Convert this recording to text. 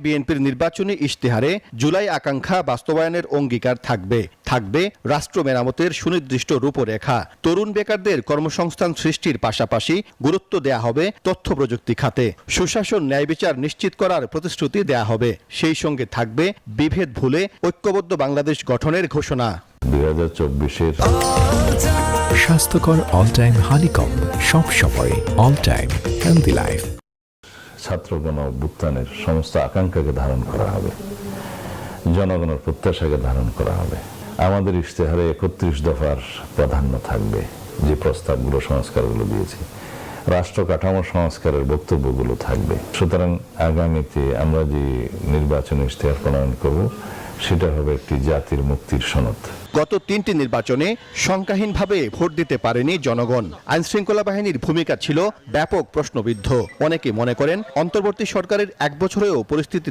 বিএনপির নির্বাচনী ইশতেহারে জুলাই আকাঙ্ক্ষা বাস্তবায়নের অঙ্গীকার থাকবে রাষ্ট্র মেরামতের সুনির্দিষ্ট রূপরেখা। তরুণ বেকারদের কর্মসংস্থান সৃষ্টির পাশাপাশি গুরুত্ব দেয়া হবে তথ্য প্রযুক্তি খাতে। সুশাসন, ন্যায় বিচার নিশ্চিত করার প্রতিশ্রুতি দেয়া হবে। সেই সঙ্গে থাকবে বিভেদ ভুলে ঐক্যবদ্ধ বাংলাদেশ গঠনের ঘোষণা। 2024-এর স্বাস্থ্যকর অল টাইম হানিকম, সব সময় অল টাইম হেলদি লাইফ। ছাত্র গণ অভ্যুত্থানের সমস্ত আকাঙ্ক্ষাকে ধারণ করা হবে, জনগণের প্রত্যাশাকে ধারণ করা হবে। আমাদের ইশতেহারে 31 দফার প্রাধান্য থাকবে, যে প্রস্তাবগুলো সংস্কারগুলো দিয়েছি। রাষ্ট্র কাঠামো সংস্কারের বক্তব্যগুলো থাকবে। সুতরাং আগামীতে আমরা যে নির্বাচনী ইশতেহার প্রণয়ন করব, সেটা হবে একটি জাতির মুক্তির সনদ। গত 3টি নির্বাচনে সংখ্যাহীনভাবে ভোট দিতে পারেনি জনগণ। আইনশৃঙ্খলা বাহিনীর ভূমিকা ছিল ব্যাপক প্রশ্নবিদ্ধ। অনেকে মনে করেন অন্তর্বর্তী সরকারের 1 বছরেও পরিস্থিতি